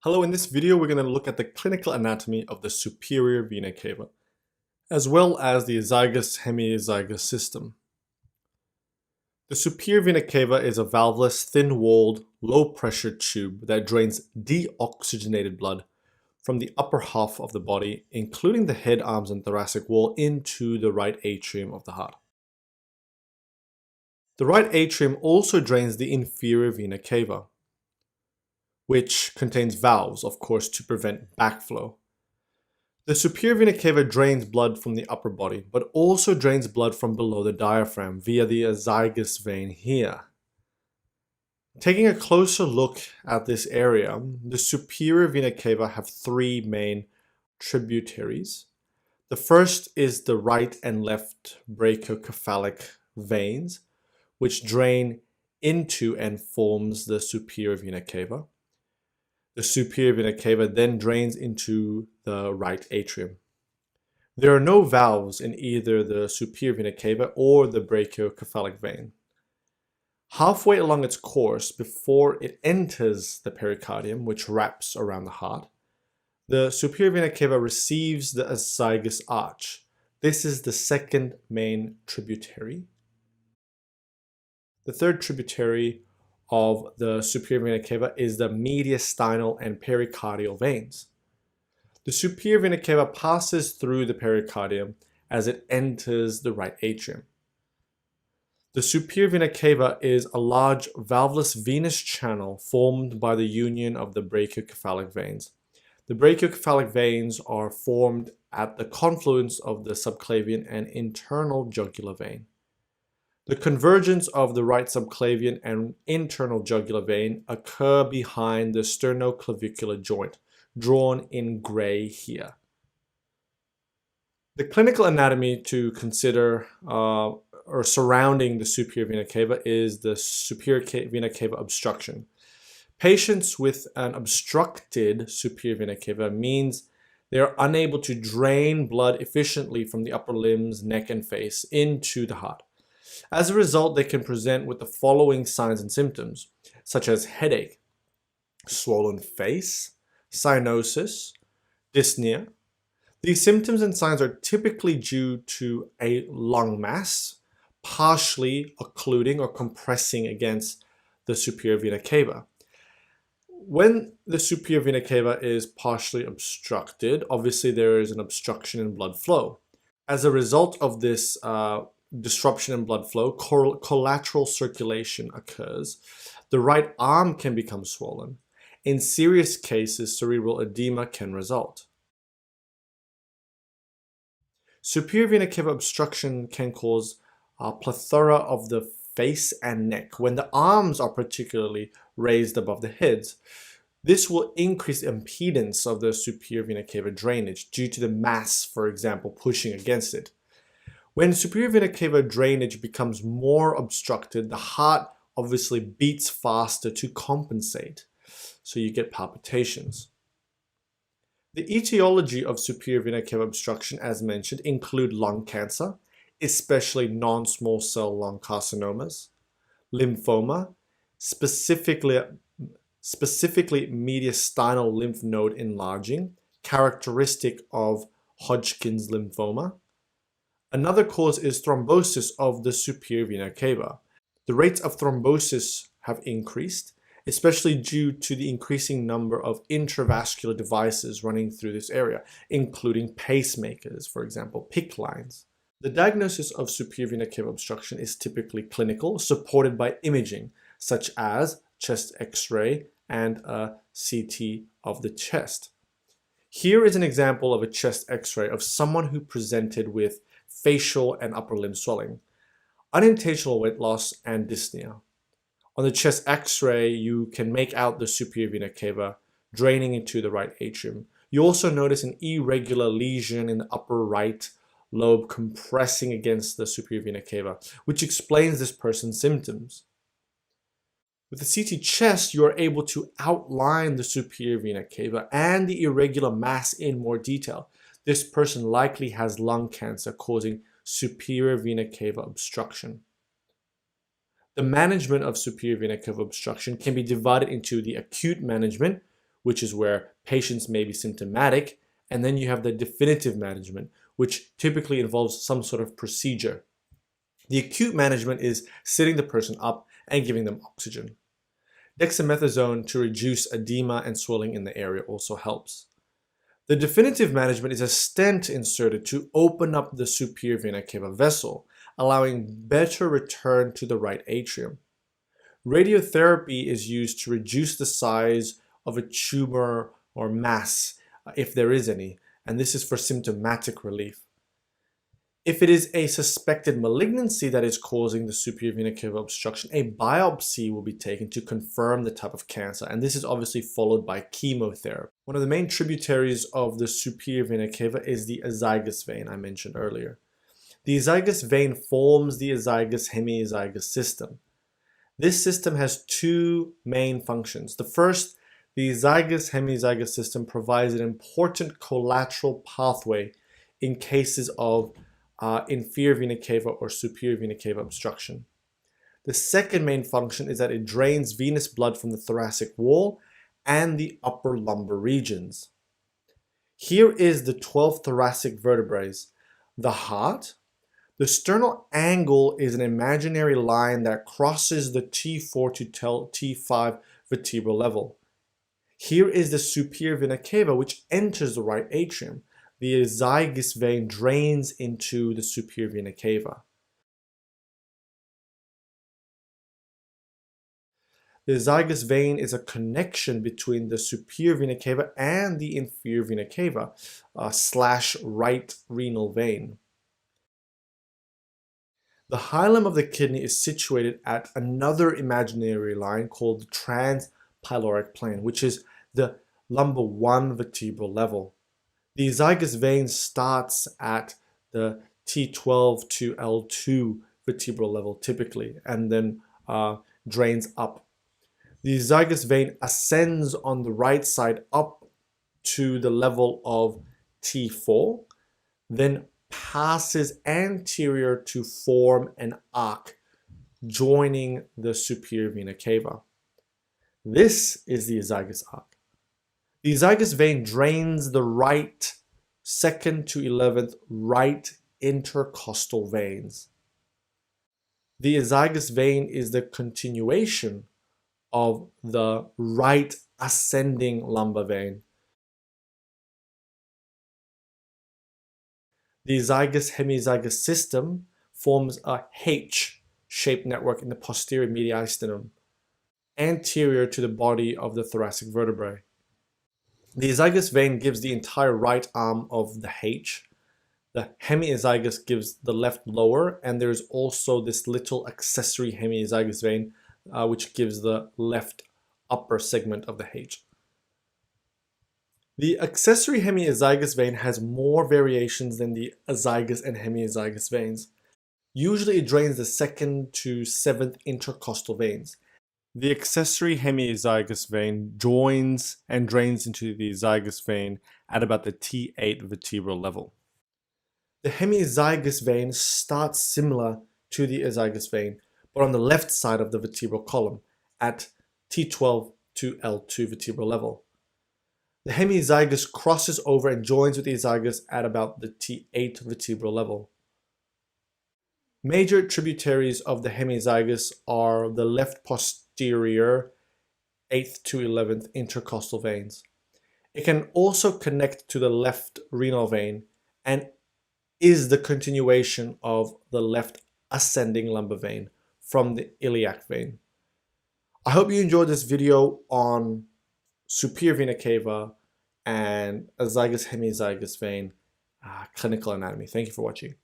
Hello, in this video we're going to look at the clinical anatomy of the superior vena cava, as well as the azygous-hemiazygous system. The superior vena cava is a valveless, thin-walled, low-pressure tube that drains deoxygenated blood from the upper half of the body, including the head, arms, and thoracic wall, into the right atrium of the heart. The right atrium also drains the inferior vena cava, which contains valves, of course, to prevent backflow. The superior vena cava drains blood from the upper body, but also drains blood from below the diaphragm via the azygous vein here. Taking a closer look at this area, the superior vena cava have three main tributaries. The first is the right and left brachiocephalic veins, which drain into and forms the superior vena cava. The superior vena cava then drains into the right atrium. There are no valves in either the superior vena cava or the brachiocephalic vein. Halfway along its course, before it enters the pericardium, which wraps around the heart, the superior vena cava receives the azygous arch. This is the second main tributary. The third tributary of the superior vena cava is the mediastinal and pericardial veins. The superior vena cava passes through the pericardium as it enters the right atrium. The superior vena cava is a large valveless venous channel formed by the union of the brachiocephalic veins. The brachiocephalic veins are formed at the confluence of the subclavian and internal jugular vein. The convergence of the right subclavian and internal jugular vein occur behind the sternoclavicular joint, drawn in gray here. The clinical anatomy to consider or surrounding the superior vena cava is the superior vena cava obstruction. Patients with an obstructed superior vena cava means they are unable to drain blood efficiently from the upper limbs, neck, and face into the heart. As a result, they can present with the following signs and symptoms, such as headache, swollen face, cyanosis, dyspnea. These symptoms and signs are typically due to a lung mass, partially occluding or compressing against the superior vena cava. When the superior vena cava is partially obstructed, obviously there is an obstruction in blood flow. As a result of this disruption in blood flow, collateral circulation occurs. The right arm can become swollen. In serious cases, cerebral edema can result. Superior vena cava obstruction can cause a plethora of the face and neck when the arms are particularly raised above the heads. This will increase impedance of the superior vena cava drainage due to the mass, for example, pushing against it. When superior vena cava drainage becomes more obstructed, the heart obviously beats faster to compensate, so you get palpitations. The etiology of superior vena cava obstruction, as mentioned, include lung cancer, especially non-small cell lung carcinomas, lymphoma, specifically mediastinal lymph node enlarging, characteristic of Hodgkin's lymphoma. Another cause is thrombosis of the superior vena cava. The rates of thrombosis have increased, especially due to the increasing number of intravascular devices running through this area, including pacemakers, for example, PICC lines. The diagnosis of superior vena cava obstruction is typically clinical, supported by imaging, such as chest X-ray and a CT of the chest. Here is an example of a chest X-ray of someone who presented with facial and upper limb swelling, unintentional weight loss, and dyspnea. On the chest X-ray, you can make out the superior vena cava draining into the right atrium. You also notice an irregular lesion in the upper right lobe compressing against the superior vena cava, which explains this person's symptoms. With the CT chest, you are able to outline the superior vena cava and the irregular mass in more detail. This person likely has lung cancer causing superior vena cava obstruction. The management of superior vena cava obstruction can be divided into the acute management, which is where patients may be symptomatic, and then you have the definitive management, which typically involves some sort of procedure. The acute management is sitting the person up and giving them oxygen. Dexamethasone to reduce edema and swelling in the area also helps. The definitive management is a stent inserted to open up the superior vena cava vessel, allowing better return to the right atrium. Radiotherapy is used to reduce the size of a tumor or mass, if there is any, and this is for symptomatic relief. If it is a suspected malignancy that is causing the superior vena cava obstruction, a biopsy will be taken to confirm the type of cancer, and this is obviously followed by chemotherapy. One of the main tributaries of the superior vena cava is the azygous vein I mentioned earlier. The azygous vein forms the azygous-hemiazygous system. This system has two main functions. The first, the azygous-hemiazygous system provides an important collateral pathway in cases of inferior vena cava or superior vena cava obstruction. The second main function is that it drains venous blood from the thoracic wall and the upper lumbar regions. Here is the 12 thoracic vertebrae. The heart. The sternal angle is an imaginary line that crosses the T4 to T5 vertebral level. Here is the superior vena cava, which enters the right atrium. The azygous vein drains into the superior vena cava. The azygous vein is a connection between the superior vena cava and the inferior vena cava / right renal vein. The hilum of the kidney is situated at another imaginary line called the transpyloric plane, which is the lumbar 1 vertebral level. The azygous vein starts at the T12 to L2 vertebral level typically, and then drains up. The azygous vein ascends on the right side up to the level of T4, then passes anterior to form an arc, joining the superior vena cava. This is the azygous arc. The azygous vein drains the right 2nd to 11th right intercostal veins. The azygous vein is the continuation of the right ascending lumbar vein. The azygous-hemiazygous system forms a H-shaped network in the posterior mediastinum, anterior to the body of the thoracic vertebrae. The azygous vein gives the entire right arm of the H. The hemiazygous gives the left lower, and there's also this little accessory hemiazygous vein which gives the left upper segment of the H. The accessory hemiazygous vein has more variations than the azygous and hemiazygous veins. Usually it drains the 2nd to 7th intercostal veins. The accessory hemiazygous vein joins and drains into the azygous vein at about the T8 vertebral level. The hemiazygous vein starts similar to the azygous vein, but on the left side of the vertebral column at T12 to L2 vertebral level. The hemiazygous crosses over and joins with the azygous at about the T8 vertebral level. Major tributaries of the hemiazygous are the left posterior 8th to 11th intercostal veins. It can also connect to the left renal vein and is the continuation of the left ascending lumbar vein from the iliac vein. I hope you enjoyed this video on superior vena cava and azygous hemiazygous vein clinical anatomy. Thank you for watching.